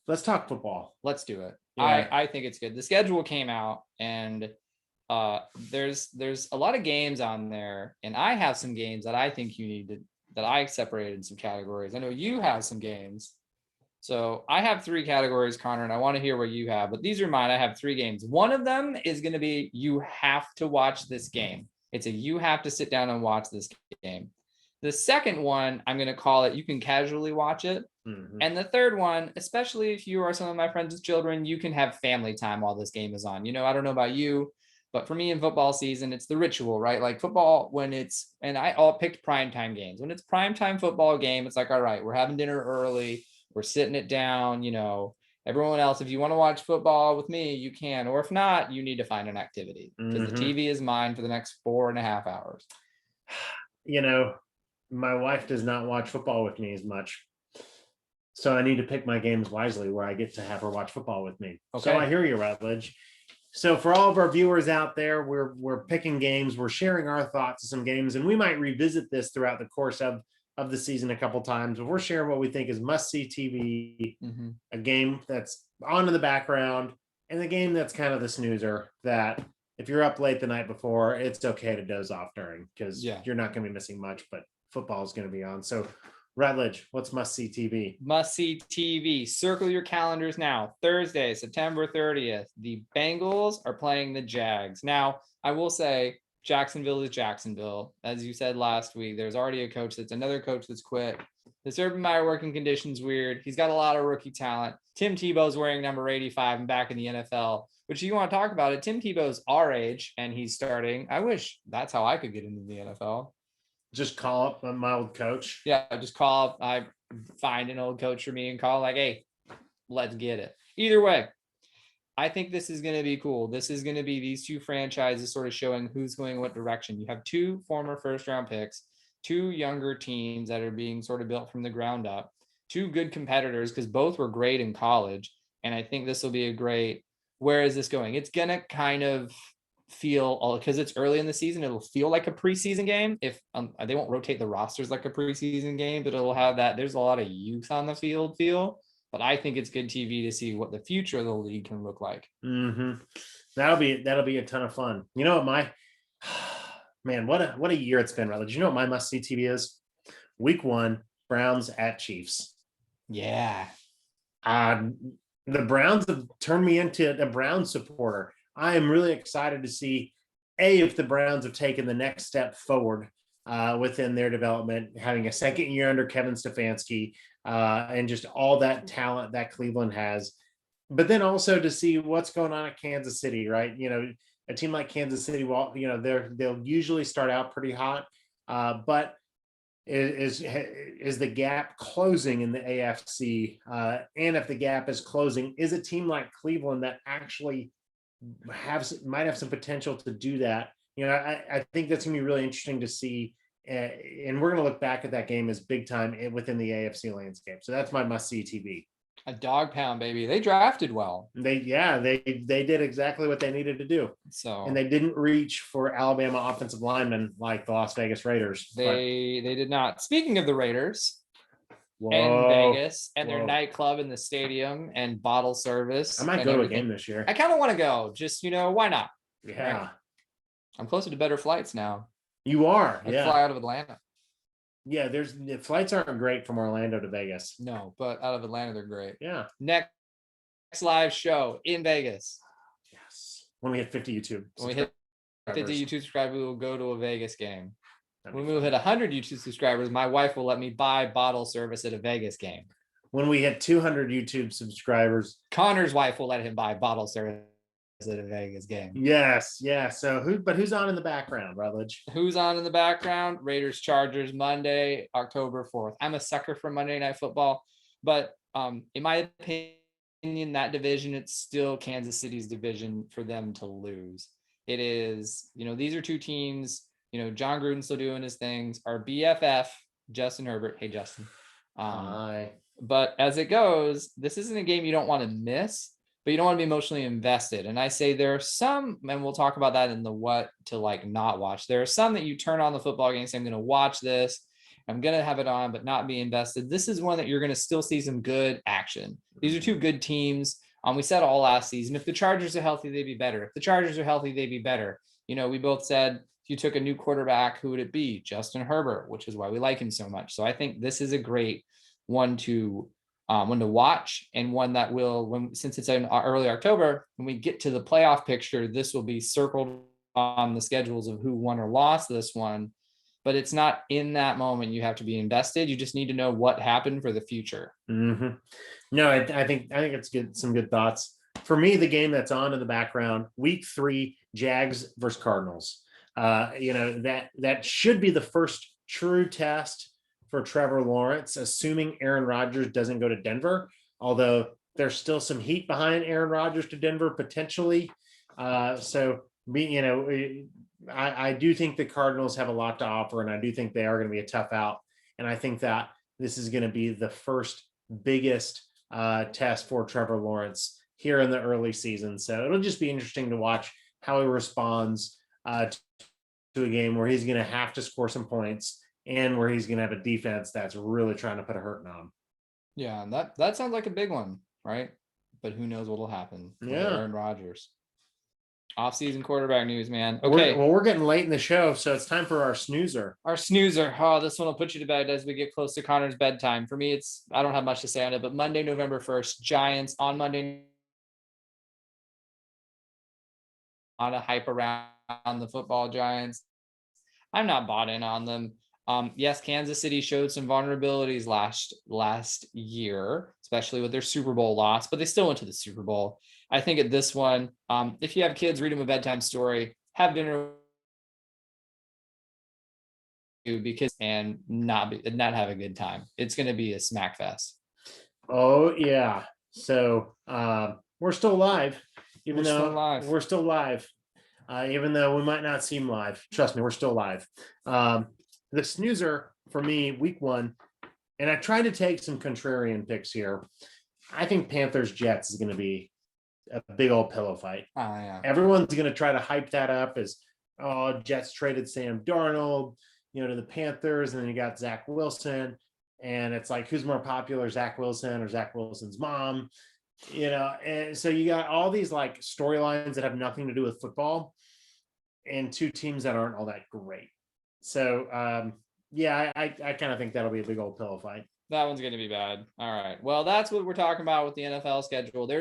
Let's talk football. Let's do it. Yeah. I think it's good. The schedule came out, and there's a lot of games on there, and I have some games that I think you need to, that I separated in some categories. I know you have some games. So I have 3 categories, Connor, and I want to hear what you have, but these are mine. I have 3 games. One of them is going to be, you have to watch this game. It's a, you have to sit down and watch this game. The second one, I'm going to call it, you can casually watch it. Mm-hmm. And the third one, especially if you are some of my friends with children, you can have family time while this game is on. I don't know about you, but for me in football season, it's the ritual, right? Like football, when it's, and I all picked primetime games. When it's primetime football game, it's like, all right, we're having dinner early. We're sitting it down, everyone else, if you want to watch football with me, you can, or if not, you need to find an activity, because the TV is mine for the next 4.5 hours. My wife does not watch football with me as much. So I need to pick my games wisely where I get to have her watch football with me. Okay. So I hear you, Rutledge. So for all of our viewers out there, we're picking games, we're sharing our thoughts of some games, and we might revisit this throughout the course of the season a couple times, but we're sharing what we think is must-see TV, a game that's on in the background, and a game that's kind of the snoozer that if you're up late the night before, it's okay to doze off during, because you're not going to be missing much, but football is going to be on. So Rutledge, what's must-see TV? Must-see TV. Circle your calendars now. Thursday, September 30th, the Bengals are playing the Jags. Now, I will say, Jacksonville is Jacksonville. As you said last week, there's already another coach that's quit. This Urban Meyer working condition's weird. He's got a lot of rookie talent. Tim Tebow's wearing number 85 and back in the NFL, which you want to talk about it. Tim Tebow's our age and he's starting. I wish that's how I could get into the NFL. Just call up my old coach. Yeah, just call up. I find an old coach for me and call like, hey, let's get it. Either way, I think this is going to be cool. This is going to be these 2 franchises sort of showing who's going what direction. You have 2 former first-round picks, 2 younger teams that are being sort of built from the ground up, 2 good competitors because both were great in college. And I think this will be a great, where is this going? It's going to kind of feel, because it's early in the season, it'll feel like a preseason game. If they won't rotate the rosters like a preseason game, but it'll have that, there's a lot of youth on the field feel. But I think it's good TV to see what the future of the league can look like. That'll be a ton of fun. You know what man, what a year it's been, Rutledge. You know what my must-see TV is? Week 1, Browns at Chiefs. Yeah. The Browns have turned me into a Browns supporter. I am really excited to see, if the Browns have taken the next step forward within their development, having a second year under Kevin Stefanski, and just all that talent that Cleveland has. But then also to see what's going on at Kansas City, right? A team like Kansas City, they'll usually start out pretty hot, but is the gap closing in the AFC? And if the gap is closing, is a team like Cleveland that actually might have some potential to do that? I think that's gonna be really interesting to see, and we're gonna look back at that game as big time within the AFC landscape. So that's my must-see TV. A dog pound, baby. They drafted well. They did exactly what they needed to do. So, and they didn't reach for Alabama offensive linemen like the Las Vegas Raiders. They did not. Speaking of the Raiders, and Vegas and their nightclub in the stadium and bottle service, I might go to a game this year. I kind of want to go. Just why not? Yeah, right? I'm closer to better flights now. You are. I fly out of Atlanta. Yeah, the flights aren't great from Orlando to Vegas. No, but out of Atlanta, they're great. Yeah. Next live show in Vegas. Yes. When we hit 50 YouTube. When we hit 50 YouTube subscribers, we will go to a Vegas game. When we will hit 100 YouTube subscribers, my wife will let me buy bottle service at a Vegas game. When we hit 200 YouTube subscribers, Connor's wife will let him buy bottle service at a Vegas game. Yes, yeah. So who's on in the background, Rutledge? Who's on in the background? Raiders Chargers Monday, October 4th. I'm a sucker for Monday Night Football, but in my opinion, that division, it's still Kansas City's division for them to lose. It is, these are 2 teams, John Gruden's still doing his things. Our BFF, Justin Herbert. Hey, Justin. Hi. But as it goes, this isn't a game you don't want to miss, but you don't want to be emotionally invested. And I say there are some, and we'll talk about that in the what to not watch. There are some that you turn on the football game and say, I'm going to watch this. I'm going to have it on, but not be invested. This is one that you're going to still see some good action. These are two good teams. We said all last season, if the Chargers are healthy, they'd be better. If the Chargers are healthy, they'd be better. We both said, if you took a new quarterback, who would it be? Justin Herbert, which is why we like him so much. So I think this is a great one to watch, and one that will, since it's in early October, when we get to the playoff picture, this will be circled on the schedules of who won or lost this one. But it's not in that moment you have to be invested. You just need to know what happened for the future. Mm-hmm. No, I think it's good. Some good thoughts. For me, the game that's on in the background, week 3, Jags versus Cardinals. That should be the first true test for Trevor Lawrence, assuming Aaron Rodgers doesn't go to Denver, although there's still some heat behind Aaron Rodgers to Denver potentially. I do think the Cardinals have a lot to offer, and I do think they are going to be a tough out. And I think that this is going to be the first biggest test for Trevor Lawrence here in the early season. So it'll just be interesting to watch how he responds to a game where he's going to have to score some points and where he's going to have a defense that's really trying to put a hurting on. Yeah, that sounds like a big one, right? But who knows what'll happen with Aaron Rodgers. Off-season quarterback news, man. Okay. We're getting late in the show, so it's time for our snoozer. Our snoozer. Oh, this one will put you to bed as we get close to Connor's bedtime. For me, I don't have much to say on it, but Monday, November 1st, Giants on Monday. A lot of hype around the football Giants. I'm not bought in on them. Yes, Kansas City showed some vulnerabilities last year, especially with their Super Bowl loss, but they still went to the Super Bowl. I think at this one, if you have kids, read them a bedtime story, have dinner and not have a good time. It's going to be a smack fest. Oh yeah. So we're still live, even though we might not seem live. Trust me, we're still live. The snoozer for me, week 1, and I tried to take some contrarian picks here. I think Panthers Jets is going to be a big old pillow fight. Oh, yeah. Everyone's going to try to hype that up as, Jets traded Sam Darnold, to the Panthers, and then you got Zach Wilson, and it's like, who's more popular, Zach Wilson or Zach Wilson's mom? And so you got all these like storylines that have nothing to do with football, and two teams that aren't all that great. So I kind of think that'll be a big old pillow fight. That one's going to be bad. All right. Well, that's what we're talking about with the NFL schedule. There's